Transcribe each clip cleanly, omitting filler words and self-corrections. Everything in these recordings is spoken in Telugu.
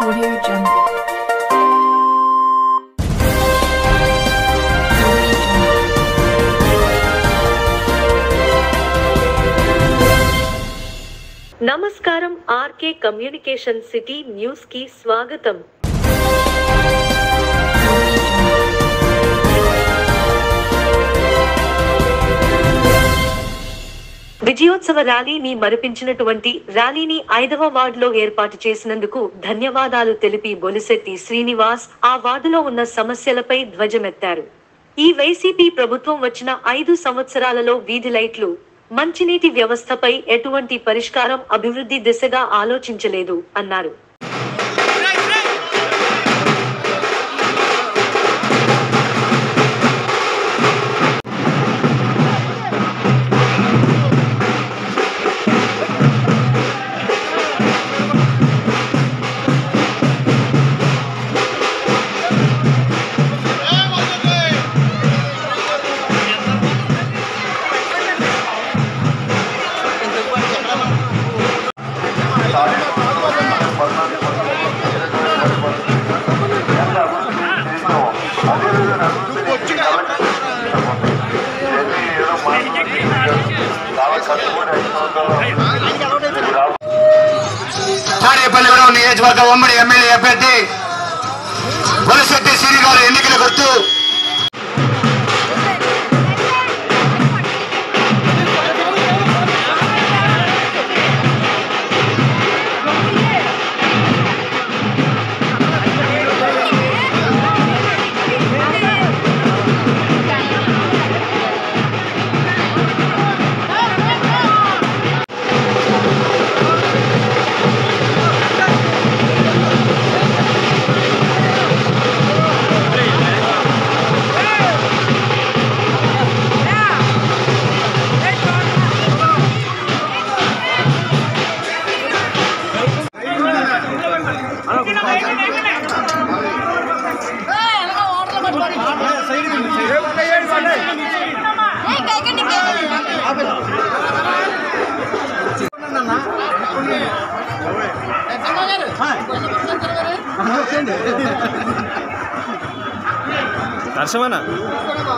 Audio Jungle. నమస్కారం ఆర్కే కమ్యూనికేషన్ సిటీ న్యూస్ కి స్వాగతం. విజయోత్సవ ర్యాలీని మరిపించినటువంటి ర్యాలీని 5వ వార్డులో ఏర్పాటు చేసినందుకు ధన్యవాదాలు తెలిపి బొలిశెట్టి శ్రీనివాస్ ఆ వార్డులో ఉన్న సమస్యలపై ధ్వజమెత్తారు. ఈ వైసీపీ ప్రభుత్వం వచ్చిన 5 సంవత్సరాలలో వీధి లైట్లు, మంచినీటి వ్యవస్థపై ఎటువంటి పరిష్కారం అభివృద్ధి దిశగా ఆలోచించలేదు అన్నారు. తాడేపల్లిగూడెం నియోజకవర్గ ఉమ్మడి ఎమ్మెల్యే అభ్యర్థి బొలిశెట్టి శ్రీని గారు ఎన్నికల గుర్తు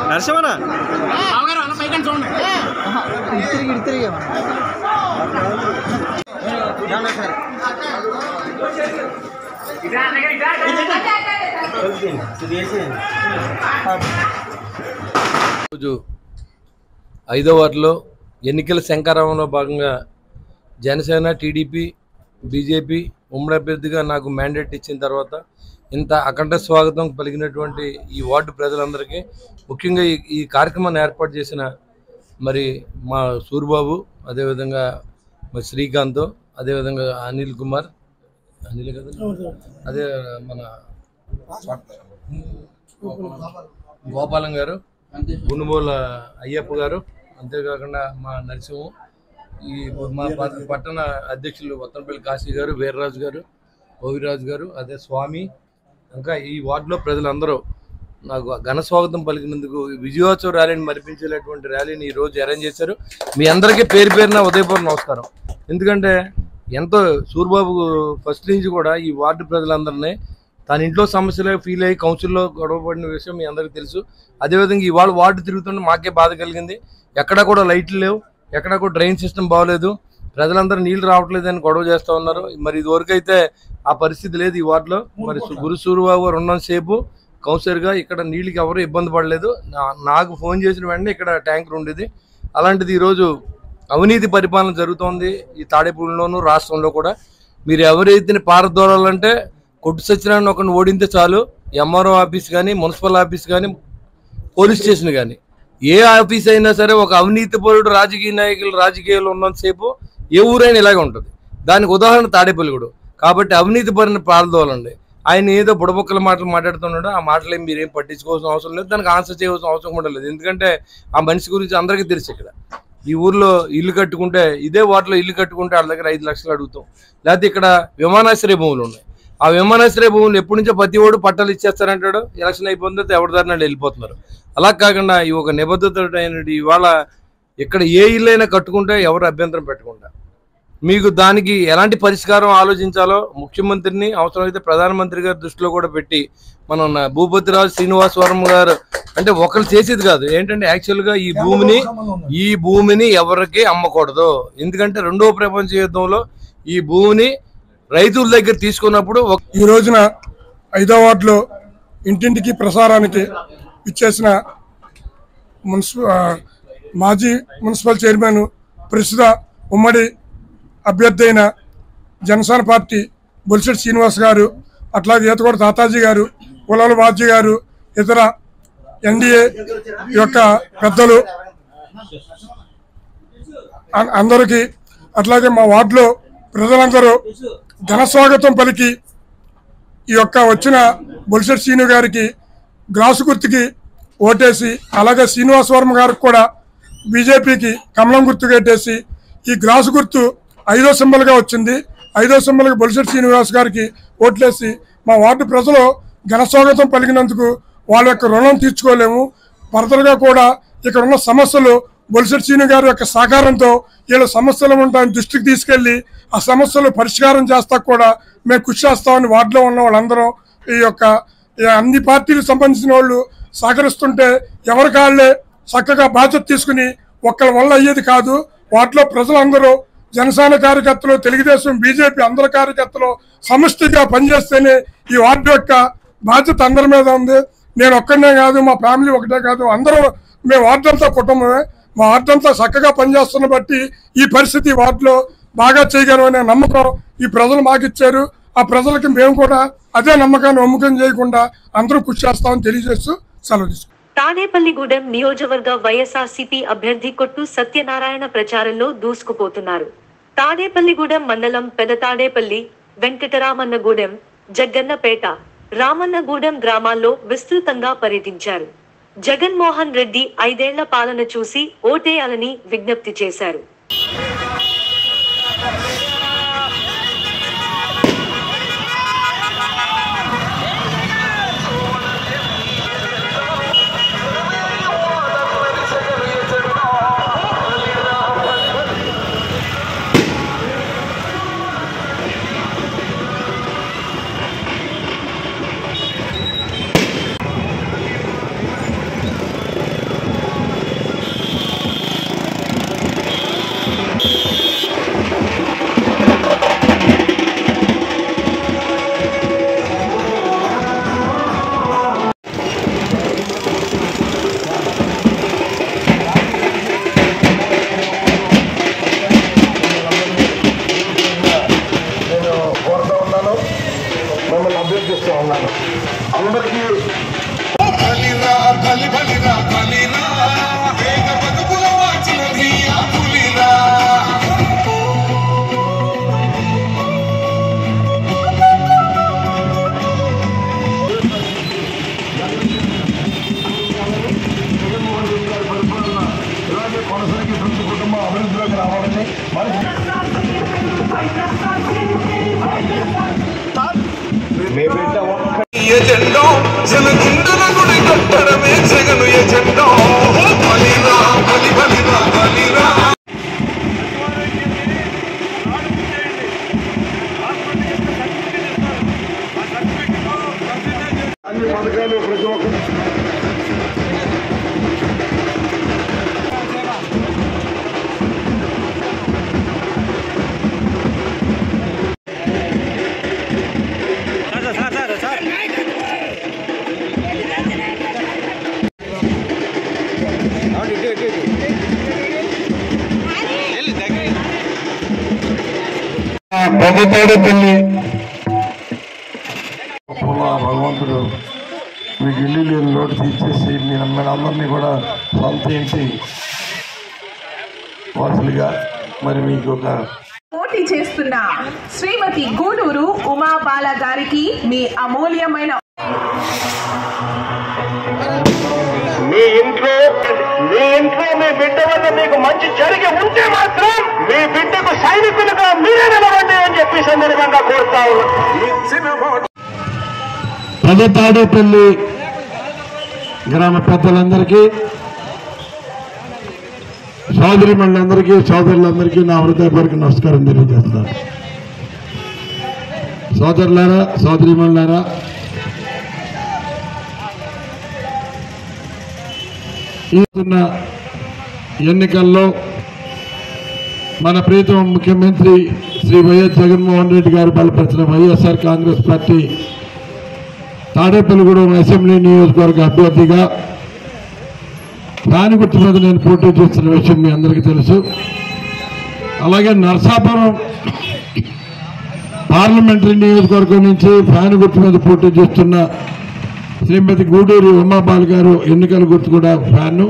నరసింహనా రోజు 5వ వార్డులో ఎన్నికల శంకారావంలో భాగంగా జనసేన, టీడీపీ, బీజేపీ ఉమ్మడి అభ్యర్థిగా నాకు మ్యాండేట్ ఇచ్చిన తర్వాత ఇంత అఖండ స్వాగతం పలికినటువంటి ఈ వార్డు ప్రజలందరికీ, ముఖ్యంగా ఈ కార్యక్రమాన్ని ఏర్పాటు చేసిన మరి మా సూరిబాబు, అదేవిధంగా మరి శ్రీకాంత్, అదేవిధంగా అనిల్ కదా, అదే మన గోపాలం గారు, గునుబోల అయ్యప్ప గారు, అంతేకాకుండా మా నరసింహ, ఈ మా పట్టణ అధ్యక్షులు వత్తనపల్లి కాశీ గారు, వీర్రాజు గారు, ఓవిరాజు గారు, అదే స్వామి, ఇంకా ఈ వార్డులో ప్రజలందరూ నాకు ఘన స్వాగతం పలికినందుకు విజయోత్సవ ర్యాలీని మరిపించేటటువంటి ర్యాలీని ఈరోజు అరేంజ్ చేశారు. మీ అందరికీ పేరు పేరున ఉదయపూర్వ నమస్కారం. ఎందుకంటే ఎంతో సూరిబాబు ఫస్ట్ నుంచి కూడా ఈ వార్డు ప్రజలందరినీ తన ఇంట్లో సమస్యలే ఫీల్ అయ్యి కౌన్సిల్లో గొడవపడిన విషయం మీ అందరికీ తెలుసు. అదేవిధంగా ఇవాళ వార్డు తిరుగుతుంటే మాకే బాధ కలిగింది. ఎక్కడా కూడా లైట్లు లేవు, ఎక్కడా కూడా డ్రైన్ సిస్టమ్ బాగోలేదు, ప్రజలందరూ నీళ్లు రావట్లేదని గొడవ చేస్తూ ఉన్నారు. మరి ఇదివరకు అయితే ఆ పరిస్థితి లేదు ఈ వార్డులో. మరి గురు సూరిబాబు గారు ఉన్నంతసేపు కౌన్సిలర్గా ఇక్కడ నీళ్ళకి ఎవరు ఇబ్బంది పడలేదు. నాకు ఫోన్ చేసిన వెంటనే ఇక్కడ ట్యాంకర్ ఉండేది. అలాంటిది ఈరోజు అవినీతి పరిపాలన జరుగుతోంది ఈ తాడేపల్లిలోనూ రాష్ట్రంలో కూడా. మీరు ఎవరైతే పారదోలాలంటే కొట్టు సత్యనారాయణ ఒకరిని ఓడింతే చాలు, ఎంఆర్ఓ ఆఫీస్ కానీ, మున్సిపల్ ఆఫీస్ కానీ, పోలీస్ స్టేషన్ కానీ, ఏ ఆఫీస్ అయినా సరే ఒక అవినీతిపరుడు రాజకీయ నాయకులు రాజకీయాలు ఉన్నంతసేపు ఏ ఊరైనా ఇలాగే ఉంటుంది. దానికి ఉదాహరణ తాడేపల్లిగూడెం. కాబట్టి అవినీతి పరిని పారదోలండి. ఆయన ఏదో బుడబొక్కల మాటలు మాట్లాడుతున్నాడు, ఆ మాటలు ఏం మీరేం పట్టించుకోవాల్సిన అవసరం లేదు, దానికి ఆన్సర్ చేయవలసిన అవసరం కూడా లేదు. ఎందుకంటే ఆ మనిషి గురించి అందరికీ తెలుసు. ఇక్కడ ఈ ఊర్లో ఇల్లు కట్టుకుంటే, ఇదే వార్డులో ఇల్లు కట్టుకుంటే వాళ్ళ దగ్గర 5 లక్షలు అడుగుతాం. లేకపోతే ఇక్కడ విమానాశ్రయ భూములు ఉన్నాయి, ఆ విమానాశ్రయ భూములు ఎప్పటి నుంచో ప్రతి ఓడు పట్టాలు ఇచ్చేస్తారంటాడు, ఎలక్షన్ అయిపోతుంది ఎవరి దారిన వెళ్ళిపోతున్నారు. అలా కాకుండా ఈ ఒక నిబద్ధత ఇవాళ ఇక్కడ ఏ ఇల్లు అయినా కట్టుకుంటే ఎవరు అభ్యంతరం పెట్టకుండా మీకు దానికి ఎలాంటి పరిష్కారం ఆలోచించాలో ముఖ్యమంత్రిని అవసరమైతే ప్రధానమంత్రి గారి దృష్టిలో కూడా పెట్టి మనం భూపతిరాజు శ్రీనివాసవరం గారు అంటే ఒకరు చేసేది కాదు ఏంటంటే యాక్చువల్గా ఈ భూమిని ఎవరికి అమ్మకూడదు. ఎందుకంటే రెండవ ప్రపంచ యుద్ధంలో ఈ భూమిని రైతుల దగ్గర తీసుకున్నప్పుడు ఈ రోజున 5వ వార్డులో ఇంటింటికి ప్రసారానికి ఇచ్చేసిన మాజీ మున్సిపల్ చైర్మన్ ప్రస్తుత ఉమ్మడి అభ్యర్థి అయిన జనసేన పార్టీ బొలిశెట్టి శ్రీనివాస్ గారు, అట్లాగే ఈతకోట తాతాజీ గారు, కులాల బాజీ గారు, ఇతర ఎన్డీఏ యొక్క పెద్దలు అందరికీ, అట్లాగే మా వార్డులో ప్రజలందరూ ఘన స్వాగతం పలికి ఈ యొక్క వచ్చిన బొలిశెట్టి శ్రీను గారికి గ్లాసు గుర్తుకి ఓటేసి, అలాగే శ్రీనివాసవరం గారికి కూడా బీజేపీకి కమలం గుర్తుకు ఓటేసి, ఈ గ్లాసు గుర్తు 5వ సింబల్గా వచ్చింది. 5వ సింబల్గా బొలిశెట్టి శ్రీనివాస్ గారికి ఓట్లేసి మా వార్డు ప్రజలు ఘన స్వాగతం పలికినందుకు వాళ్ళ యొక్క రుణం తీర్చుకోలేము. ఫర్దర్గా కూడా ఇక్కడ ఉన్న సమస్యలు బొలిశెట్టి శ్రీను గారి యొక్క సహకారంతో వీళ్ళ సమస్యలు ఉంటాయని దృష్టికి తీసుకెళ్లి ఆ సమస్యలు పరిష్కారం చేస్తా కూడా మేము కృషి చేస్తామని వార్డులో ఉన్న వాళ్ళందరం ఈ యొక్క అన్ని పార్టీలకు సంబంధించిన వాళ్ళు సహకరిస్తుంటే ఎవరి కాళ్ళే చక్కగా బాధ్యత తీసుకుని ఒక్కరి వల్ల అయ్యేది కాదు. వాటిలో ప్రజలందరూ జనసేన కార్యకర్తలు, తెలుగుదేశం, బీజేపీ అందరి కార్యకర్తలు సమిష్టిగా పనిచేస్తేనే ఈ వార్డు యొక్క బాధ్యత అందరి మీద ఉంది. నేను ఒక్కనే కాదు, మా ఫ్యామిలీ ఒకటే కాదు, అందరూ మేము వార్డు అంతా కుటుంబమే. మా వార్డు అంతా చక్కగా పనిచేస్తున్న బట్టి ఈ పరిస్థితి వార్డులో బాగా చేయగలమనే నమ్మకం ఈ ప్రజలు మాకు ఇచ్చారు. ఆ ప్రజలకి మేము కూడా అదే నమ్మకాన్ని అమ్ముకం చేయకుండా అందరూ కృషి చేస్తామని తెలియజేస్తూ సెలవు తీసుకుంటాం. తాడేపల్లిగూడెం నియోజకవర్గ వైఎస్ఆర్సీపీ అభ్యర్థి కొట్టు సత్యనారాయణ ప్రచారంలో దూసుకుపోతున్నారు. తాడేపల్లిగూడెం మండలం పెదతాడేపల్లి, వెంకటరామన్నగూడెం, జగ్గన్నపేట, రామన్నగూడెం గ్రామాల్లో విస్తృతంగా పర్యటించారు. జగన్మోహన్ రెడ్డి 5 ఏళ్ల పాలన చూసి ఓటేయాలని విజ్ఞప్తి చేశారు. అందరికీ కొనసాగి ప్రతి కుటుంబం అభివృద్ధిలోకి రావాలని ఎజెండా జనగుండల గుడి కట్టడమే జగను ఎజెండా. బలిరా బలి బలిరా బలిరా అన్ని పథకాలు ప్రతి ఒక్కరు పెద్దతాడేపల్లి భగవంతుడు మీకు ఇల్లు లేని లోటు తీసేసి అందరినీ కూడా సొంత ఇంటి వాసులుగా మరి మీకు ఒక పోటీ చేస్తున్న శ్రీమతి గూడూరు ఉమాబాల గారికి మీ అమూల్యమైన మీ ఇంట్లో మీ బిడ్డ వల్ల మీకు మంచి జరిగి ఉంటే మాత్రం మీ బిడ్డకు సైనికులుగా మీరే నిలవండి అని చెప్పి సందర్భంగా కోరుతా ఉన్నాను. పెద్దతాడేపల్లి గ్రామ పెద్దలందరికీ సోదరిమణులందరికీ సోదరులందరికీ నా హృదయపూర్వక నమస్కారం తెలియజేస్తున్నాను. సోదరులారా, సోదరిమణులారా, ఈ ఎన్నికల్లో మన ప్రీతమ ముఖ్యమంత్రి శ్రీ వైఎస్ జగన్మోహన్ రెడ్డి గారు బలపరిచిన వైఎస్ఆర్ కాంగ్రెస్ పార్టీ తాడేపల్లిగూడెం అసెంబ్లీ నియోజకవర్గ అభ్యర్థిగా ఫ్యాన్ గుర్తు మీద నేను పోటీ చేస్తున్న విషయం మీ అందరికీ తెలుసు. అలాగే నర్సాపురం పార్లమెంటరీ నియోజకవర్గం నుంచి ఫ్యాన్ గుర్తు మీద పోటీ చేస్తున్న శ్రీమతి గూడూరి ఉమాబాల్ గారు ఎన్నికల గుర్తు కూడా ఫ్యాను.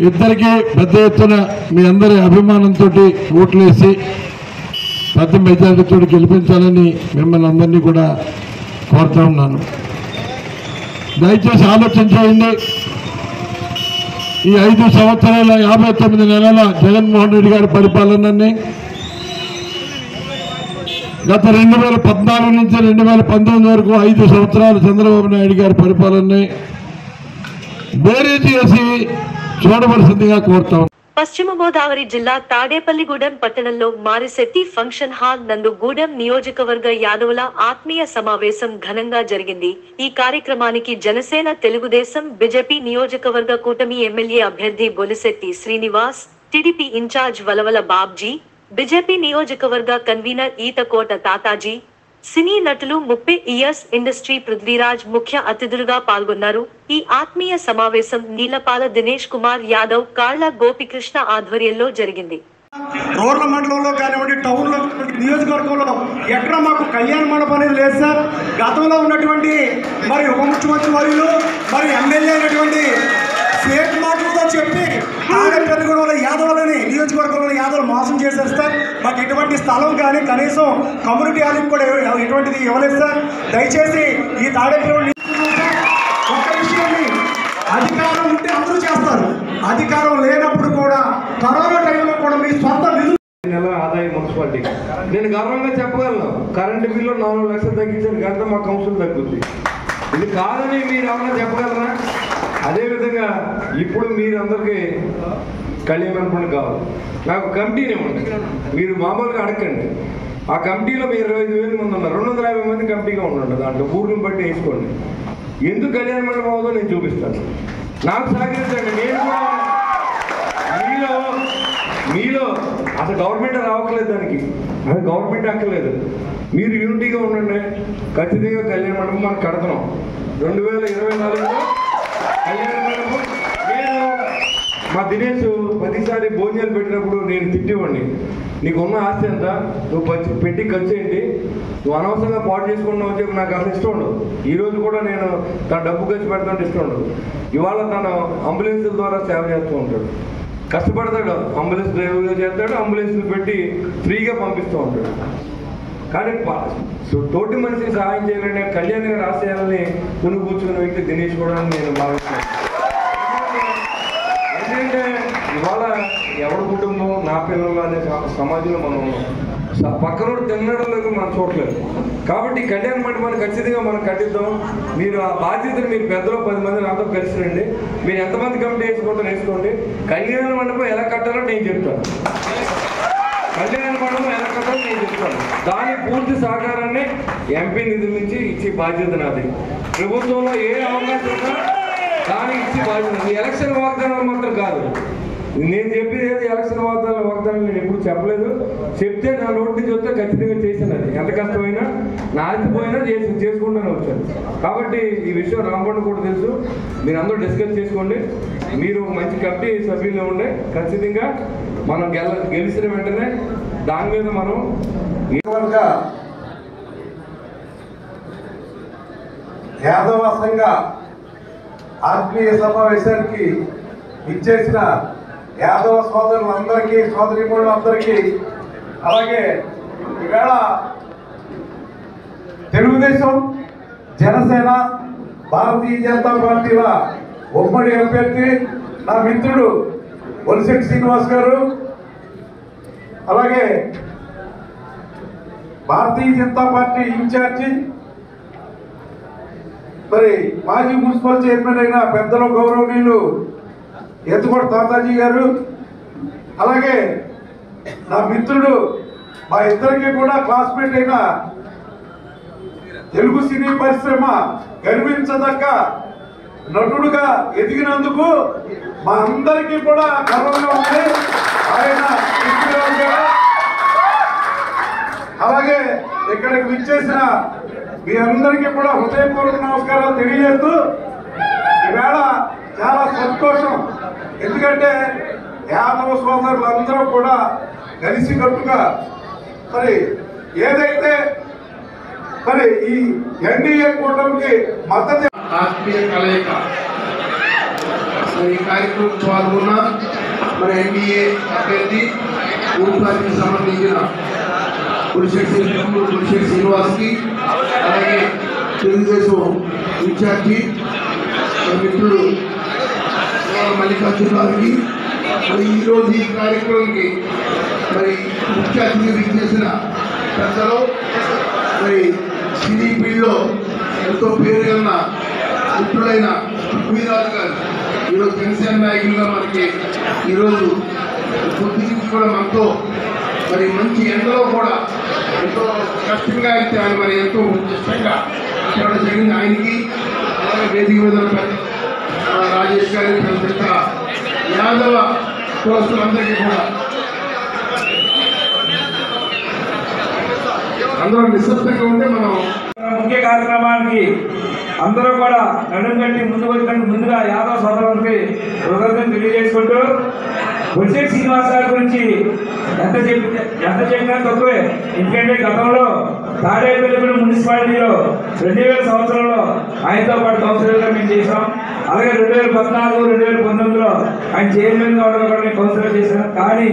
ఇద్దరికీ పెద్ద ఎత్తున మీ అందరి అభిమానంతో ఓట్లేసి పెద్ద మెజారిటీతో గెలిపించాలని మిమ్మల్ని అందరినీ కూడా కోరుతా ఉన్నాను. దయచేసి ఆలోచన చేయండి. ఈ 5 సంవత్సరాల 59 నెలల జగన్మోహన్ రెడ్డి గారి పరిపాలనని గత 2014 నుంచి 2019 వరకు 5 సంవత్సరాలు చంద్రబాబు నాయుడు గారి పరిపాలనని బేరీజు చేసి చూడవలసిందిగా కోరుతాం. పశ్చిమ గోదావరి జిల్లా తాడేపల్లిగూడెం పట్టణంలో మారిశెట్టి ఫంక్షన్ హాల్ నందు గూడెం నియోజకవర్గ యాదవుల ఆత్మీయ సమావేశం ఘనంగా జరిగింది. ఈ కార్యక్రమానికి జనసేన, తెలుగుదేశం, బీజేపీ నియోజకవర్గ కూటమి ఎమ్మెల్యే అభ్యర్థి Bolisetti Srinivas, TDP incharge Valavala Babji, BJP నియోజకవర్గ కన్వీనర్ ఈతకోట తాతాజీ, సినీ నటులు 30 ఇయర్స్ ఇండస్ట్రీ పృథ్వీరాజ్ ముఖ్య అతిథులుగా పాల్గొన్నారు. ఈ ఆత్మీయ సమావేశం నీలపాల దినేష్ కుమార్ యాదవ్, కాళ్ల గోపికృష్ణ ఆధ్వర్యంలో జరిగింది. రూరల్ మండలంలో కానివ్వండి, టౌన్లో, నియోజకవర్గంలో ఎక్కడ మాకు కళ్యాణ మండపం అనేది లేదు సార్. గతంలో ఉన్నటువంటి మరి ఉప ముఖ్యమంత్రి వర్యులు మరి ఎమ్మెల్యే అయినటువంటి ఫేక్ మాటలతో చెప్పి తాడేపల్లిగూడెంలో యాదవులని, నియోజకవర్గంలో యాదవులు మోసం చేశారు సార్. మాకు ఎటువంటి స్థలం కానీ కనీసం కమ్యూనిటీ హాల్కి కూడా ఎటువంటిది ఇవ్వలేదు సార్. దయచేసి ఈ తాడేపల్లి ఒక్క విషయాన్ని, అధికారం ఉంటే అందరూ చేస్తారు, అధికారం లేనప్పుడు కూడా కరోనా టైంలో కూడా మీ సొంత నిధులు నెల ఆదాయ మున్సిపాలిటీ నేను గర్వంగా చెప్పగలను. కరెంటు బిల్లు 4 లక్షలు తగ్గించాను, గంట మా కౌన్సిల్ తగ్గుద్ది. ఇది కాదని మీరు ఏమన్నా చెప్పగలరా? అదేవిధంగా ఇప్పుడు మీరందరికీ కళ్యాణ మండపం కావాలి. నాకు కమిటీని ఇవ్వండి, మీరు మామూలుగా అడగండి. ఆ కమిటీలో మీరు 25,000 మంది ఉన్నారు, 250 మంది కమిటీగా ఉండండి. దాంట్లో ఊర్లను బట్టి వేసుకోండి. ఎందుకు కళ్యాణ మండపం అవుదో నేను చూపిస్తాను. నాకు సహకరించండి. నేను కూడా మీలో అసలు గవర్నమెంట్ రావట్లేదు, దానికి అది గవర్నమెంట్ అక్కర్లేదు. మీరు యూనిటీగా ఉండండి. ఖచ్చితంగా కళ్యాణ మండపం మనం కడతాం. 2024లో కళ్యాణ మండపం. నేను మా దినేష్ ప్రతిసారి భోజనాలు పెట్టినప్పుడు నేను తిట్టివ్వండి, నీకు ఉన్న ఆస్తి ఎంత, నువ్వు పెట్టి ఖర్చు ఏంటి, నువ్వు అనవసరంగా పాటు చేసుకున్నావు అని చెప్పి నాకు అసలు ఇష్టం ఉండదు. ఈరోజు కూడా నేను తన డబ్బు ఖర్చు పెడతానంటే ఇష్టం ఉండదు. ఇవాళ తను అంబులెన్స్ల ద్వారా సేవ చేస్తూ ఉంటాడు, కష్టపడతాడు, అంబులెన్స్ డ్రైవర్గా చేస్తాడు, అంబులెన్స్లు పెట్టి ఫ్రీగా పంపిస్తూ ఉంటాడు. కానీ తోటి మనిషికి సహాయం చేయాలనే కళ్యాణ్ గారి ఆశయాలని కూర్చుకున్న వ్యక్తి దినేష్ కూడా నేను భావిస్తున్నాను. ఎందుకంటే ఇవాళ ఎవరి కుటుంబం, నా పిల్లలు అనే సమాజంలో మనం ఉన్నాం. పక్కన తినడం లేదు, మనం చూడలేదు. కాబట్టి కళ్యాణ మండపాన్ని ఖచ్చితంగా మనం కట్టిద్దాం. మీరు ఆ బాధ్యతను మీరు పెద్దలో 10 మంది నాతో కలిసి రండి. మీరు ఎంతమంది కమిటీ వేసుకుంటారో వేసుకోండి. కళ్యాణ మండపం ఎలా కట్టాలో నేను చెప్తాను. కళ్యాణ మండపం ఎలా కట్టాలో నేను చెప్తాను. దాని పూర్తి సహకారాన్ని ఎంపీ నిధుల నుంచి ఇచ్చే బాధ్యత నాది. ప్రభుత్వంలో ఏ అవకాశం ఉన్నా దానికి ఇచ్చే బాధ్యత. ఎలక్షన్ వాగ్దానాలు మాత్రం కాదు. నేను చెప్పేది ఏది ఎలక్షన్ వాగ్దానం నేను ఎప్పుడు చెప్పలేదు. చెప్తే నా నోటి నుంచి వస్తే ఖచ్చితంగా చేసినది. ఎంత కష్టమైనా నా ఆస్తి పోయినా చేసుకుంటూనే వచ్చాను. కాబట్టి ఈ విషయం రాంపండు కూడా తెలుసు. మీరు అందరూ డిస్కస్ చేసుకోండి. మీరు మంచి కమిటీ సభ్యులు ఉండే ఖచ్చితంగా మనం గెలిచిన వెంటనే దాని మీద మనం యాదవ సంఘ ఆత్మీయ సమావేశానికి ఇచ్చేసిన యాదవ సోదరులందరికీ, సోదరీమణులందరికీ, అలాగే ఈవేళ తెలుగుదేశం, జనసేన, భారతీయ జనతా పార్టీల ఉమ్మడి అభ్యర్థి నా మిత్రుడు బొలిశెట్టి శ్రీనివాస్ గారు, అలాగే భారతీయ జనతా పార్టీ ఇన్ఛార్జి మరి మాజీ మున్సిపల్ చైర్మన్ అయిన పెద్దలు గౌరవనీయులు ఎత్తుకోట తాతాజీ గారు, అలాగే నా మిత్రుడు మా ఇద్దరికి కూడా క్లాస్మేట్ అయిన తెలుగు సినీ పరిశ్రమ గర్వించదగ్గ నటుడుగా ఎదిగినందుకు మా అందరికీ కూడా గర్వంగా ఉంది ఆయన. అలాగే ఇక్కడికి విచ్చేసిన మీ అందరికీ కూడా హృదయపూర్వక నమస్కారాలు తెలియజేస్తూ ఈవేళ చాలా సంతోషం. ఎందుకంటే యాదవ సోదరులందరూ కూడా కలిసికట్టుగా మరి ఏదైతే మరి ఈ ఎన్డీఏ కూటమికి మద్దతు రాష్ట్రీయ కలయిక ఈ కార్యక్రమం పాల్గొన్న మరి ఎన్డీఏ అభ్యర్థి ఊపికి సంబంధించిన పులిశెట్టి శ్రీనివాస్కి, అలాగే తెలుగుదేశం ఇన్ఛార్జి మిత్రుడు మల్లికార్జున గారికి, మరి ఈరోజు ఈ కార్యక్రమానికి మరి ముఖ్య అతిథి చేసిన పెద్దలు మరి సినీ ఫీల్డ్లో ఎంతో పేరున్న మిత్రులైన పృథ్వీరాజు గారు ఈరోజు జనసేన నాయకులుగా మనకి ఈరోజు కొద్ది నుంచి కూడా మనతో మరి మంచి ఎండలో కూడా ఎంతో కష్టంగా అయితే ఆయన మరి ఎంతో ఇష్టంగా చేయడం జరిగింది. ఆయనకి అలాగే వేదిక మీద రాజేష్ గారి పెద్ద యాదవ కులస్తులందరికీ కూడా అందరూ నిశ్శబ్దంగా ఉంటే మనం ముఖ్య కార్యక్రమానికి అందరూ కూడా నడుం కట్టి ముందుకు వచ్చినట్టు ముందుగా యాదవ్ సోదరులకి కృతజ్ఞతలు తెలియజేసుకుంటూ బొలిశెట్టి శ్రీనివాస్ గారి గురించి ఎంత చెప్పినా తక్కువే. ఎందుకంటే గతంలో తాడేపల్లిగూడెం మున్సిపాలిటీలో 2000 సంవత్సరంలో ఆయనతో పాటు కౌన్సిలర్గా మేము చేసాం. అలాగే 2014, 2019లో ఆయన చైర్మన్గా ఉండడం కూడా నేను కౌన్సిలర్ చేశాను. కానీ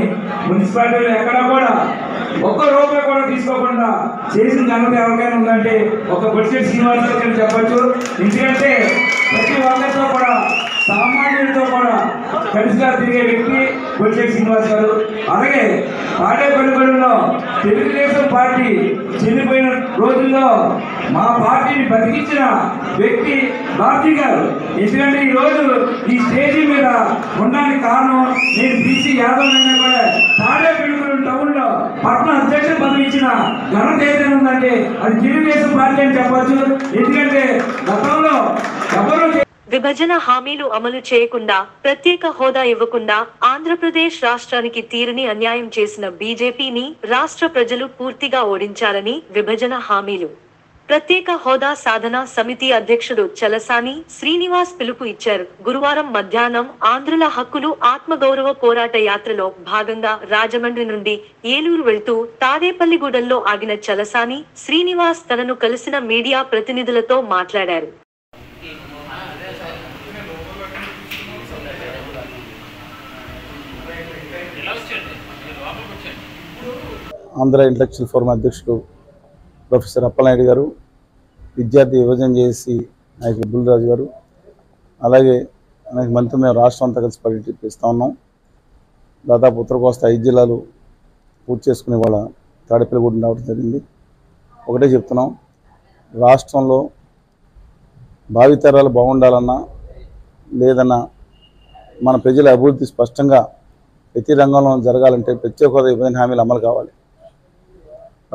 మున్సిపాలిటీలో ఎక్కడా కూడా ఒక్క రూపాయి కూడా తీసుకోకుండా చేసిన ఘనత ఎవరికైనా ఉందంటే ఒక బొలిశెట్టి శ్రీనివాస్ గారు చెప్పచ్చు. ఎందుకంటే ప్రతి ఒక్కరితో కూడా సామాన్యులతో కూడా కలిసిగా తిరిగే వ్యక్తి బొలిశెట్టి శ్రీనివాస్ గారు. అలాగే తాడేపల్లిగూడెంలో తెలుగుదేశం పార్టీ చనిపోయిన రోజుల్లో మా పార్టీని బతికించిన వ్యక్తి భారతి గారు. ఎందుకంటే ఈరోజు ఈ స్టేజీ మీద ఉండడానికి కారణం నేను బీసీ యాదవ్ అయినా కూడా తాడేపల్లిగూడెం టౌన్లో పట్టణ అధ్యక్ష పదవి ఇచ్చిన ఘనత ఏదైనా ఉందంటే అది తెలుగుదేశం పార్టీ అని చెప్పచ్చు. ఎందుకంటే గతంలో ఎవరు విభజన హామీలు అమలు చేయకుండా, ప్రత్యేక హోదా ఇవ్వకుండా ఆంధ్రప్రదేశ్ రాష్ట్రానికి తీరని అన్యాయం చేసిన బీజేపీని రాష్ట్ర ప్రజలు పూర్తిగా ఓడించారని విభజన హామీలు, ప్రత్యేక హోదా సాధన సమితి అధ్యక్షుడు చలసాని శ్రీనివాస్ పిలుపు ఇచ్చారు. గురువారం మధ్యాహ్నం ఆంధ్రుల హక్కులు ఆత్మగౌరవ పోరాట యాత్రలో భాగంగా రాజమండ్రి నుండి ఏలూరు వెళ్తూ తాడేపల్లిగూడెంలో ఆగిన చలసాని శ్రీనివాస్ తనను కలిసిన మీడియా ప్రతినిధులతో మాట్లాడారు. ఆంధ్ర ఇంటలెక్చువల్ ఫోరం అధ్యక్షుడు ప్రొఫెసర్ అప్పలనాయుడు గారు, విద్యార్థి విభజన చేసి నాయకులు బుల్లిరాజు గారు, అలాగే అనేక మంది మేము రాష్ట్రం అంతా కలిసి పర్యటిస్తూ ఉన్నాం. దాదాపు ఉత్తర కోస్తా 5 జిల్లాలు పూర్తి చేసుకునే వాళ్ళ తాడేపల్లిగూడెం రావడం జరిగింది. ఒకటే చెప్తున్నాం, రాష్ట్రంలో భావితరాలు బాగుండాలన్నా లేదన్నా మన ప్రజల అభివృద్ధి స్పష్టంగా ప్రతి రంగంలో జరగాలంటే ప్రత్యేక హోదా విభజన హామీలు అమలు కావాలి.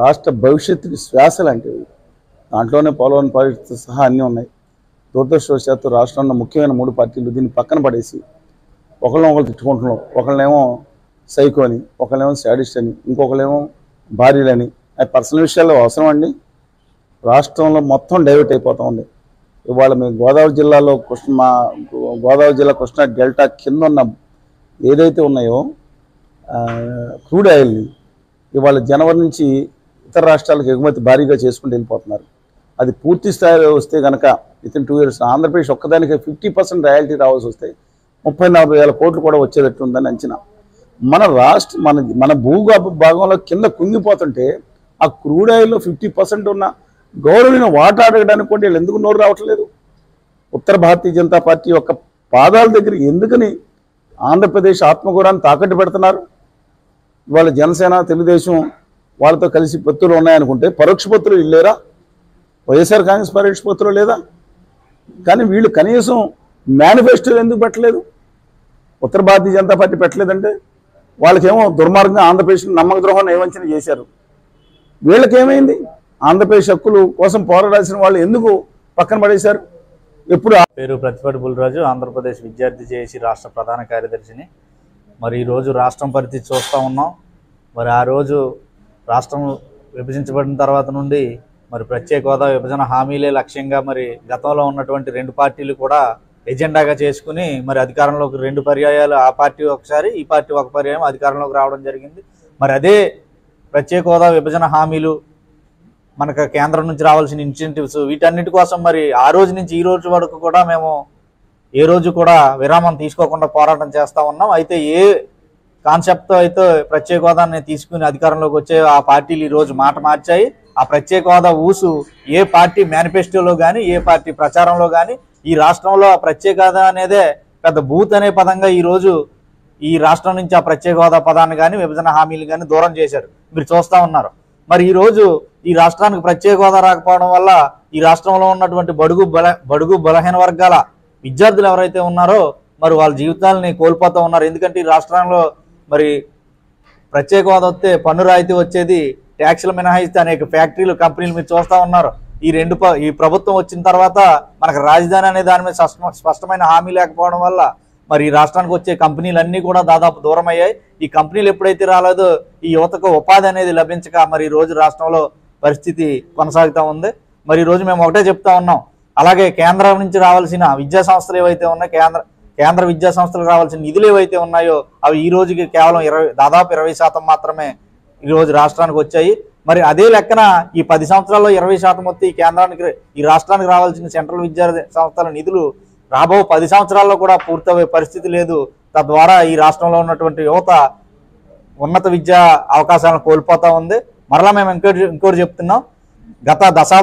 రాష్ట్ర భవిష్యత్తుకి శ్వాస లాంటివి, దాంట్లోనే పోలవరం ప్రాజెక్టు సహా అన్నీ ఉన్నాయి. దురదృష్టవశాత్తు రాష్ట్రంలో ముఖ్యమైన 3 పార్టీలు దీన్ని పక్కన పడేసి ఒకళ్ళు తిట్టుకుంటున్నాం. ఒకళ్ళేమో సైకో అని, ఒకళ్ళేమో శాడిస్ట్ అని, ఇంకొకళ్ళేమో భార్యలని. అది పర్సనల్ విషయాల్లో అవసరం అండి. రాష్ట్రంలో మొత్తం డైవర్ట్ అయిపోతూ ఉంది. ఇవాళ మేము గోదావరి జిల్లాలో గోదావరి జిల్లా కృష్ణా డెల్టా కింద ఉన్న ఏదైతే ఉన్నాయో క్రూడ్ ఆయిల్ని ఇవాళ జనవరి నుంచి ఇతర రాష్ట్రాలకు ఎగుమతి భారీగా చేసుకుంటూ వెళ్ళిపోతున్నారు. అది పూర్తి స్థాయిలో వస్తే కనుక వితిన్ 2 years ఆంధ్రప్రదేశ్ ఒక్కదానికి 50% రాయల్టీ రావాల్సి వస్తే 30-40 వేల కోట్లు కూడా వచ్చేటట్టు ఉందని అంచనా. మన మన భాగంలో కింద కుంగిపోతుంటే ఆ క్రూడ్ ఆయిల్లో 50% ఉన్న గౌరవమైన వాటా అడగడానికి కూడా వీళ్ళు ఎందుకు నోరు రావట్లేదు? ఉత్తర భారతీయ జనతా పార్టీ యొక్క పాదాల దగ్గర ఎందుకని ఆంధ్రప్రదేశ్ ఆత్మగౌరవాన్ని తాకట్టు పెడుతున్నారు? ఇవాళ జనసేన తెలుగుదేశం వాళ్ళతో కలిసి పొత్తులు ఉన్నాయనుకుంటే పరోక్ష పొత్తులు ఇల్లేరా? వైఎస్ఆర్ కాంగ్రెస్ పరోక్ష పొత్తులు లేదా? కానీ వీళ్ళు కనీసం మేనిఫెస్టోలు ఎందుకు పెట్టలేదు? ఉత్తర భారతీయ జనతా పార్టీ పెట్టలేదంటే వాళ్ళకేమో దుర్మార్గంగా ఆంధ్రప్రదేశ్కి నమ్మక ద్రోహం నయవంచన చేశారు. వీళ్ళకేమైంది? ఆంధ్రప్రదేశ్ హక్కులు కోసం పోరాడాల్సిన వాళ్ళు ఎందుకు పక్కన పడేశారు? ఎప్పుడు పేరు ప్రతిపాటి బుల్రాజు, ఆంధ్రప్రదేశ్ విద్యార్థి జేఏసీ రాష్ట్ర ప్రధాన కార్యదర్శిని. మరి ఈరోజు రాష్ట్రం పరిస్థితి చూస్తూ ఉన్నాం. మరి ఆ రోజు రాష్ట్రం విభజించబడిన తర్వాత నుండి మరి ప్రత్యేక హోదా విభజన హామీలే లక్ష్యంగా మరి గతంలో ఉన్నటువంటి 2 పార్టీలు కూడా ఎజెండాగా చేసుకుని మరి అధికారంలోకి 2 పర్యాయాలు ఆ పార్టీ ఒకసారి, ఈ పార్టీ ఒక పర్యాయం అధికారంలోకి రావడం జరిగింది. మరి అదే ప్రత్యేక హోదా విభజన హామీలు, మనకు కేంద్రం నుంచి రావాల్సిన ఇన్సెంటివ్స్, వీటన్నిటి కోసం మరి ఆ రోజు నుంచి ఈ రోజు వరకు కూడా మేము ఏ రోజు కూడా విరామం తీసుకోకుండా పోరాటం చేస్తూ ఉన్నాం. అయితే ఏ కాన్సెప్ట్తో అయితే ప్రత్యేక హోదాన్ని తీసుకుని అధికారంలోకి వచ్చే ఆ పార్టీలు ఈరోజు మాట మార్చాయి. ఆ ప్రత్యేక హోదా ఊసు ఏ పార్టీ మేనిఫెస్టోలో కానీ, ఏ పార్టీ ప్రచారంలో కానీ ఈ రాష్ట్రంలో ఆ ప్రత్యేక హోదా అనేదే పెద్ద బూత్ అనే పదంగా ఈరోజు ఈ రాష్ట్రం నుంచి ఆ ప్రత్యేక హోదా పదాన్ని కానీ, విభజన హామీలు కానీ దూరం చేశారు. మీరు చూస్తూ ఉన్నారు. మరి ఈరోజు ఈ రాష్ట్రానికి ప్రత్యేక హోదా రాకపోవడం వల్ల ఈ రాష్ట్రంలో ఉన్నటువంటి బడుగు బలహీన వర్గాల విద్యార్థులు ఎవరైతే ఉన్నారో మరి వాళ్ళ జీవితాలని కోల్పోతూ ఉన్నారు. ఎందుకంటే ఈ రాష్ట్రంలో మరి ప్రత్యేక హోదా వస్తే పన్ను రాయితీ వచ్చేది, ట్యాక్సులు మినహాయిస్తే అనేక ఫ్యాక్టరీలు, కంపెనీలు మీరు చూస్తూ ఉన్నారు. ఈ ప్రభుత్వం వచ్చిన తర్వాత మనకు రాజధాని అనే దాని మీద స్పష్టమైన హామీ లేకపోవడం వల్ల మరి ఈ రాష్ట్రానికి వచ్చే కంపెనీలన్నీ కూడా దాదాపు దూరం అయ్యాయి. ఈ కంపెనీలు ఎప్పుడైతే రాలేదో ఈ యువతకు ఉపాధి అనేది లభించక మరి ఈ రోజు రాష్ట్రంలో పరిస్థితి కొనసాగుతూ ఉంది. మరి ఈరోజు మేము ఒకటే చెప్తా ఉన్నాం, అలాగే కేంద్రం నుంచి రావాల్సిన విద్యా సంస్థలు ఏవైతే ఉన్నాయో, కేంద్ర విద్యా సంస్థలకు రావాల్సిన నిధులు ఏవైతే ఉన్నాయో అవి ఈ రోజుకి కేవలం దాదాపు 20% మాత్రమే ఈరోజు రాష్ట్రానికి వచ్చాయి. మరి అదే లెక్కన ఈ 10 సంవత్సరాల్లో 20% వస్తే ఈ రాష్ట్రానికి రావాల్సిన సెంట్రల్ విద్యా సంస్థల నిధులు రాబో 10 సంవత్సరాల్లో కూడా పూర్తయ్యే పరిస్థితి లేదు. తద్వారా ఈ రాష్ట్రంలో ఉన్నటువంటి యువత ఉన్నత విద్యా అవకాశాలను కోల్పోతూ ఉంది. మరలా మేము ఇంకోటి చెప్తున్నాం, గత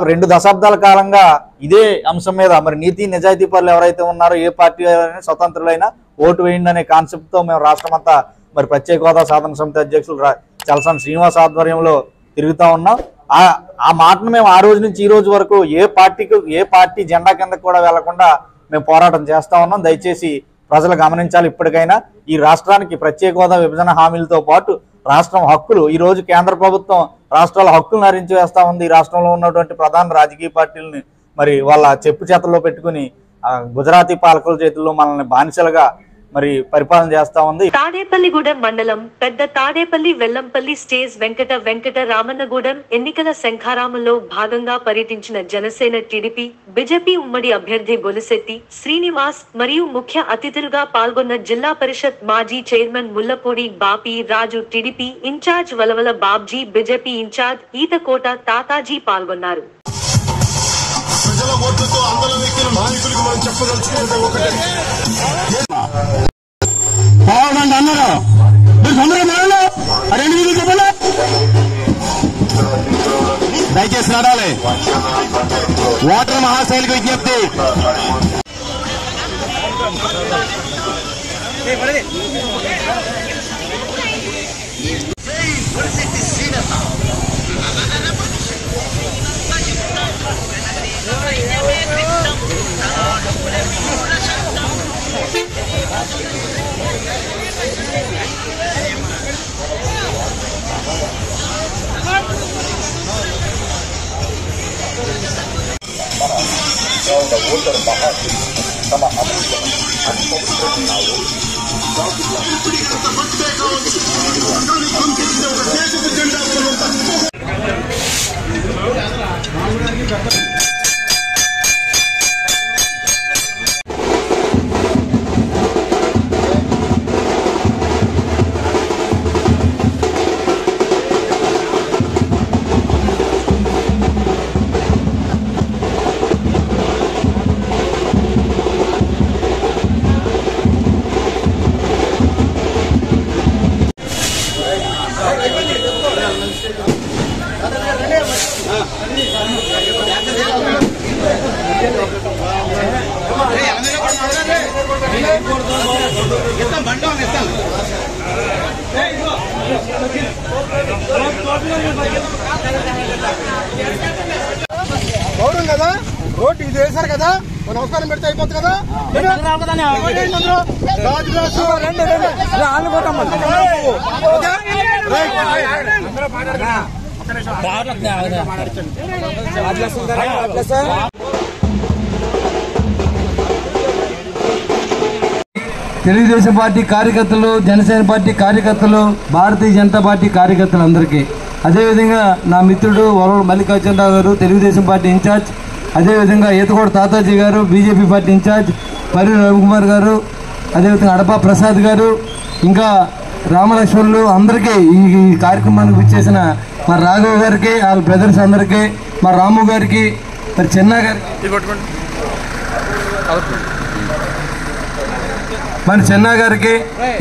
2 దశాబ్దాల కాలంగా ఇదే అంశం మీద మరి నీతి నిజాయితీ పరులు ఎవరైతే ఉన్నారో ఏ పార్టీ అయినా స్వతంత్రులైనా ఓటు వేయండి అనే కాన్సెప్ట్తో మేము రాష్ట్రమంతా మరి ప్రత్యేక హోదా సాధన సమితి అధ్యక్షులు చలసాని శ్రీనివాస్ ఆధ్వర్యంలో తిరుగుతూ ఉన్నాం. ఆ మాటను మేము ఆ రోజు నుంచి ఈ రోజు వరకు ఏ పార్టీ జెండా కింద కూడా వెళ్లకుండా మేము పోరాటం చేస్తూ ఉన్నాం. దయచేసి ప్రజలు గమనించాలి. ఇప్పటికైనా ఈ రాష్ట్రానికి ప్రత్యేక హోదా విభజన హామీలతో పాటు రాష్ట్రం హక్కులు, ఈ రోజు కేంద్ర ప్రభుత్వం రాష్ట్రాల హక్కులను హరించి వేస్తూ ఉంది. ఈ రాష్ట్రంలో ఉన్నటువంటి ప్రధాన రాజకీయ పార్టీలని మరి వాళ్ళ చెప్పు చేతల్లో పెట్టుకుని గుజరాతీ పాలకుల చేతుల్లో మనల్ని బానిసలుగా మరి పరిపాలన చేస్తా ఉంది. తాడేపల్లిగూడెం మండలం పెద్ద తాడేపల్లి వెల్లంపల్లి స్టేజ్ వెంకట రామన్నగూడెం ఎన్నికల శంఖారామంలో భాగంగా పర్యటించిన జనసేన, టీడీపీ, బీజేపీ ఉమ్మడి అభ్యర్థి బొలిశెట్టి శ్రీనివాస్ మరియు ముఖ్య అతిథులుగా పాల్గొన్న జిల్లా పరిషత్ మాజీ chairman Mullapudi Bapi Raju, TDP incharge Valavala Babji, BJP incharge Ethakota Tataji పాల్గొన్నారు. దయచేసి నడాలి. ఓటర్ మహాశైలికి విజ్ఞప్తి. ఓటర్ మహాశైలి తమ అమూల్యమైన అధిపత్యాలు గౌరవం కదా రోడ్డు ఇది వేశారు కదా నమస్కారం పెడితే అయిపోతుంది కదా. తెలుగుదేశం పార్టీ కార్యకర్తలు, జనసేన పార్టీ కార్యకర్తలు, భారతీయ జనతా పార్టీ కార్యకర్తలందరికీ, అదేవిధంగా నా మిత్రుడు వరవల మల్లికార్జునరావు గారు తెలుగుదేశం పార్టీ ఇన్ఛార్జ్, అదేవిధంగా ఈతకోట తాతాజీ గారు బీజేపీ పార్టీ ఇన్ఛార్జ్, పరి రవికుమార్ గారు, అదేవిధంగా అడపా ప్రసాద్ గారు, ఇంకా రామలక్ష్మణులు అందరికీ ఈ కార్యక్రమానికి విచ్చేసిన మా రాఘవ్ గారికి, వాళ్ళ బ్రదర్స్ అందరికీ, మా రాము గారికి, మరి చిన్న గారికి, మన చెన్నా గారికి,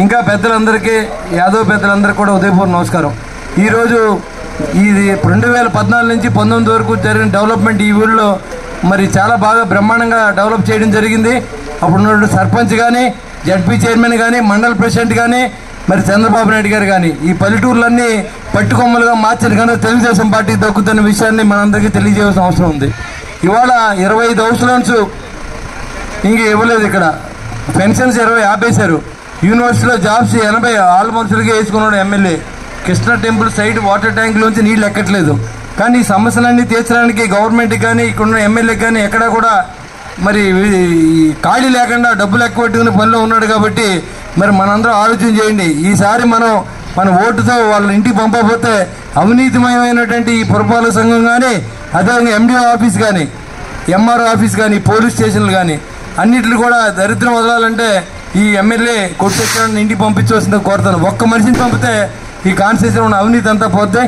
ఇంకా పెద్దలందరికీ, యాదవ్ పెద్దలందరికీ కూడా ఉదయపూర్వ నమస్కారం. ఈరోజు ఇది 2014 నుంచి 19 వరకు జరిగిన డెవలప్మెంట్ ఈ ఊళ్ళో మరి చాలా బాగా బ్రహ్మాండంగా డెవలప్ చేయడం జరిగింది. అప్పుడు సర్పంచ్ కానీ, జడ్పీ చైర్మన్ కానీ, మండల ప్రెసిడెంట్ కానీ, మరి చంద్రబాబు నాయుడు గారు కానీ ఈ పల్లెటూర్లన్నీ పట్టుకొమ్మలుగా మార్చిన కానీ తెలుగుదేశం పార్టీ దక్కుతున్న విషయాన్ని మనందరికీ తెలియజేయాల్సిన అవసరం ఉంది. ఇవాళ 25 హౌస్ లోన్స్ ఇంక ఇవ్వలేదు. ఇక్కడ పెన్షన్స్ 20 ఆపేశారు. యూనివర్సిటీలో జాబ్స్ 80 ఆల్ మనుషులకి వేసుకున్నాడు MLA. Krishna temple side water ట్యాంక్లోంచి నీళ్ళు ఎక్కట్లేదు. కానీ ఈ సమస్యలన్నీ తీర్చడానికి గవర్నమెంట్కి కానీ ఇక్కడ ఎమ్మెల్యేకి కానీ ఎక్కడా కూడా మరి ఖాళీ లేకుండా డబ్బులు ఎక్కువ పెట్టుకునే పనిలో ఉన్నాడు. కాబట్టి మరి మనందరం ఆలోచన చేయండి. ఈసారి మన ఓటుతో వాళ్ళ ఇంటికి పంపకపోతే అవినీతిమయమైనటువంటి ఈ పురపాలక సంఘం కానీ, అదేవిధంగా ఎండిఓ ఆఫీస్ కానీ, ఎంఆర్ఓ ఆఫీస్ కానీ, పోలీస్ స్టేషన్లు కానీ అన్నిటిని కూడా దరిద్రం వదలాలంటే ఈ ఎమ్మెల్యే కొట్టేసిన ఇంటికి పంపించవలసిందని కోరుతాను. ఒక్క మనిషిని పంపితే ఈ కాన్స్టిట్యూషన్ ఉన్న అవినీతి అంతా పోతే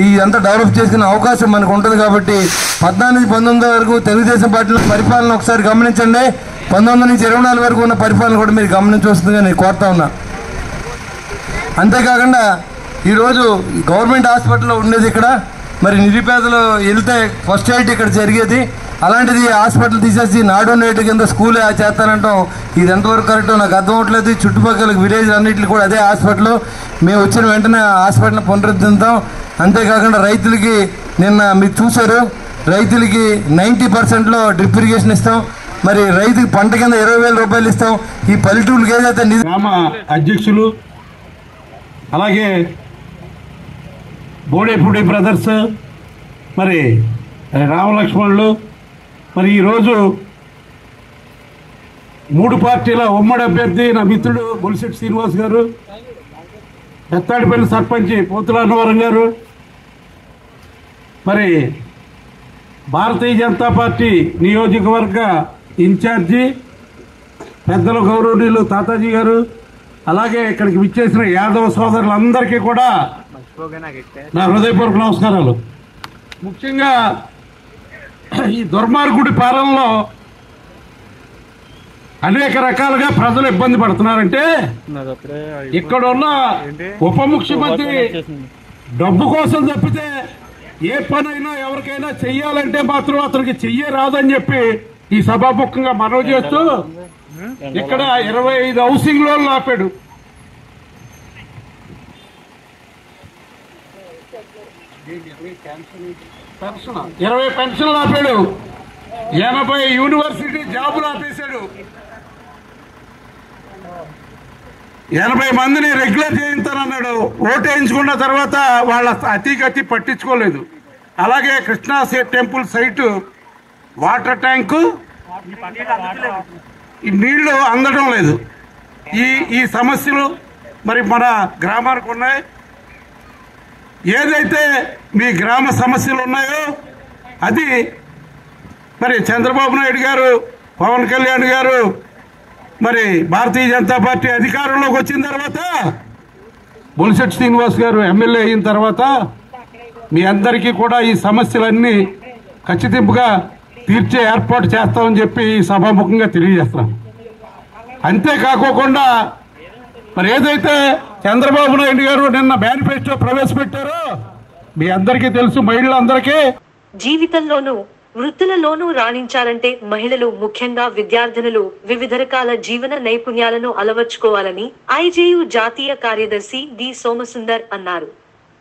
ఇదంతా డెవలప్ చేసుకునే అవకాశం మనకు ఉంటుంది. కాబట్టి 14 నుంచి 19 వరకు తెలుగుదేశం పార్టీలో పరిపాలన ఒకసారి గమనించండి. 19 నుంచి 24 వరకు ఉన్న పరిపాలన కూడా మీరు గమనించవలసిందిగా నేను కోరుతా ఉన్నా. అంతేకాకుండా ఈరోజు గవర్నమెంట్ హాస్పిటల్లో ఉండేది ఇక్కడ, మరి నిరుపేదలు వెళ్తే ఫస్ట్ ఎయిడ్ ఇక్కడ జరిగేది. అలాంటిది హాస్పిటల్ తీసేసి నాడు నేటి కింద స్కూల్ చేస్తానంటాం. ఇది ఎంతవరకు కరెక్టో నాకు అర్థం అవట్లేదు. చుట్టుపక్కల విలేజ్ అన్నింటిలో కూడా అదే హాస్పిటల్. మేము వచ్చిన వెంటనే హాస్పిటల్ని పునరుద్ధరిస్తాం. అంతేకాకుండా రైతులకి నిన్న మీరు చూశారు, రైతులకి 90%లో డ్రిప్ ఇరిగేషన్ ఇస్తాం. మరి రైతుకి పంట కింద 20,000 రూపాయలు ఇస్తాం. ఈ పల్లెటూరుకి ఏదైతే గ్రామ అధ్యక్షులు, అలాగే బోడేపూడి బ్రదర్స్, మరి రామలక్ష్మణులు, మరి ఈరోజు 3 పార్టీల ఉమ్మడి అభ్యర్థి నా మిత్రుడు బొలిశెట్టి శ్రీనివాస్ గారు, పెత్తాడిపల్లి సర్పంచ్ పోతుల అన్నవరం గారు, మరి భారతీయ జనతా పార్టీ నియోజకవర్గ ఇన్ఛార్జి పెద్దల గౌరవనీయులు తాతాజీ గారు, అలాగే ఇక్కడికి విచ్చేసిన యాదవ సోదరులందరికీ కూడా నా హృదయపూర్వక నమస్కారాలు. ముఖ్యంగా ఈ దుర్మార్గుడి పాలనలో అనేక రకాలుగా ప్రజలు ఇబ్బంది పడుతున్నారంటే, ఇక్కడ ఉన్న ఉప ముఖ్యమంత్రి డబ్బు కోసం తప్పితే ఏ పనైనా ఎవరికైనా చెయ్యాలంటే మాత్రం అతనికి చెయ్యే రాదని చెప్పి ఈ సభాముఖంగా మనవి చేస్తూ ఇక్కడ 25 హౌసింగ్ లోన్లు ఆపాడు. పెన్షన్ 20 పెన్షన్లు ఆపాడు. 80 యూనివర్సిటీ జాబులు ఆపేశాడు. 80 మందిని రెగ్యులర్ చేయించానన్నాడు. ఓటు వేయించుకున్న తర్వాత వాళ్ళ అతిగతి పట్టించుకోలేదు. అలాగే Krishna temple site water tank నీళ్లు అందడం లేదు. ఈ సమస్యలు మరి మన గ్రామానికి ఉన్నాయి. ఏదైతే మీ గ్రామ సమస్యలు ఉన్నాయో అది మరి చంద్రబాబు నాయుడు గారు, పవన్ కళ్యాణ్ గారు, మరి భారతీయ జనతా పార్టీ అధికారంలోకి వచ్చిన తర్వాత బొలిశెట్టి శ్రీనివాస్ గారు ఎమ్మెల్యే అయిన తర్వాత మీ అందరికీ కూడా ఈ సమస్యలన్నీ ఖచ్చితంగా తీర్చే ఏర్పాటు చేస్తామని చెప్పి ఈ సభాముఖంగా తెలియజేస్తున్నాం. అంతేకాకోకుండా మరి ఏదైతే చంద్రబాబు నాయుడు గారు నిన్న మేనిఫెస్టో ప్రవేశపెట్టారో మీ అందరికీ తెలుసు, మహిళలందరికీ. జీవితంలోనూ వృత్తులలోనూ రాణించాలంటే మహిళలు, ముఖ్యంగా విద్యార్థినులు వివిధ రకాల జీవన నైపుణ్యాలను అలవర్చుకోవాలని ఐజేయు జాతీయ కార్యదర్శి డి సోమసుందర్ అన్నారు.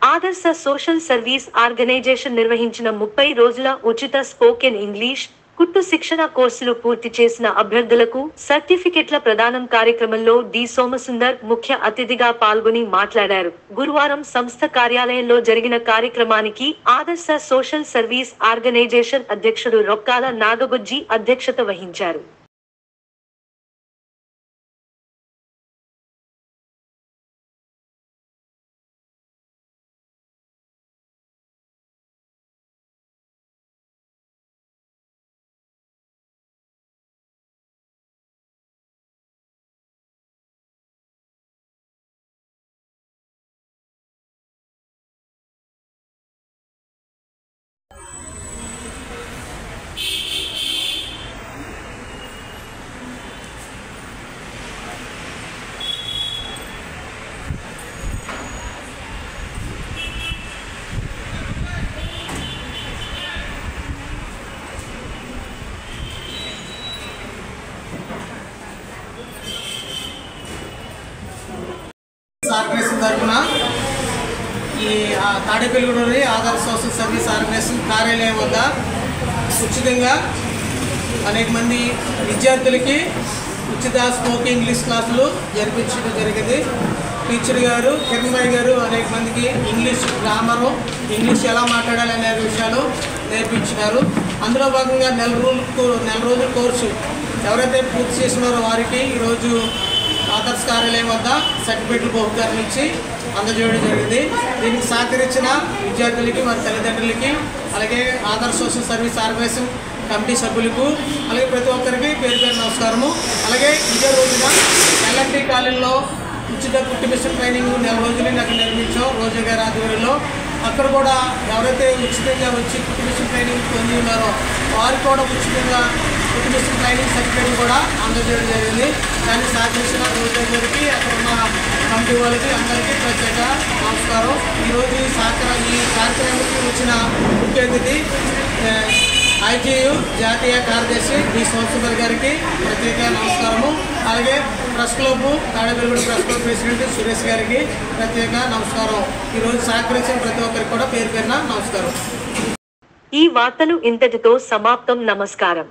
ఆదర్శ సోషల్ సర్వీస్ ఆర్గనైజేషన్ నిర్వహించిన 30 రోజుల ఉచిత స్పోకెన్ ఇంగ్లీష్ కుట్టు శిక్షణ కోర్సులు పూర్తి చేసిన అభ్యర్థులకు సర్టిఫికెట్ల ప్రదానం కార్యక్రమంలో డి సోమసుందర్ ముఖ్య అతిథిగా పాల్గొని మాట్లాడారు. గురువారం సంస్థ కార్యాలయంలో జరిగిన కార్యక్రమానికి ఆదర్శ సోషల్ సర్వీస్ ఆర్గనైజేషన్ అధ్యక్షుడు రొక్కాల నాగబుజ్జి అధ్యక్షత వహించారు. ఆర్గనైజేషన్ తరఫున ఈ తాడేపల్లిగూడలోని ఆధార్ సోషల్ సర్వీస్ ఆర్గనైజేషన్ కార్యాలయం వద్ద ఉచితంగా అనేక మంది విద్యార్థులకి ఉచిత స్పోకెన్ ఇంగ్లీష్ క్లాసులు జరిపించడం జరిగింది. టీచర్ గారు కిరణ్ భాయ్ గారు అనేక మందికి ఇంగ్లీష్ గ్రామరు, ఇంగ్లీష్ ఎలా మాట్లాడాలి అనే విషయాలు నేర్పించినారు. అందులో భాగంగా నెల రోజుల కోర్సు ఎవరైతే పూర్తి చేస్తున్నారో వారికి ఈరోజు ఆదర్శ కార్యాలయం వద్ద సర్టిఫికేట్లు బహుకరణ ఇచ్చి అందజేయడం జరిగింది. దీనికి సహకరించిన విద్యార్థులకి వారి తల్లిదండ్రులకి అలాగే ఆదర్శ సోషల్ సర్వీస్ ఆర్గనైజేషన్ కమిటీ సభ్యులకు అలాగే ప్రతి ఒక్కరికి పేరు పేరు నమస్కారము. అలాగే ఇదే రోజున ఎల్ఎన్టీ కాలేజీలో ఉచిత కుట్టు మిషన్ ట్రైనింగ్ నెల రోజులు నాకు నిర్మించాం రోజా గారి ఆధ్వర్యంలో. అక్కడ కూడా ఎవరైతే ఉచితంగా వచ్చి కుట్టు మిషన్ ట్రైనింగ్ పొంది ఉన్నారో వారికి కూడా ఉచితంగా కుట్టు మిషన్ ట్రైనింగ్ సర్టిఫికేట్ కూడా అందజేయడం జరిగింది. దాన్ని సహకరించిన రోజా గారికి అక్కడ ఉన్న కమిటీ వాళ్ళకి అందరికీ ప్రత్యేక నమస్కారం. ఈరోజు ఈ కార్యక్రమానికి వచ్చిన ముఖ్య అతిథి ఐజేయు జాతీయ కార్యదర్శి డి సోమసుందర్ గారికి ప్రత్యేక నమస్కారము. అలాగే press club తాడేపల్లిగూడ press club president Suresh గారికి ప్రత్యేక నమస్కారం. ఈరోజు సహకరించిన ప్రతి ఒక్కరికి కూడా పేరు పేరున నమస్కారం. ఈ వార్తలు ఇంతటితో సమాప్తం. నమస్కారం.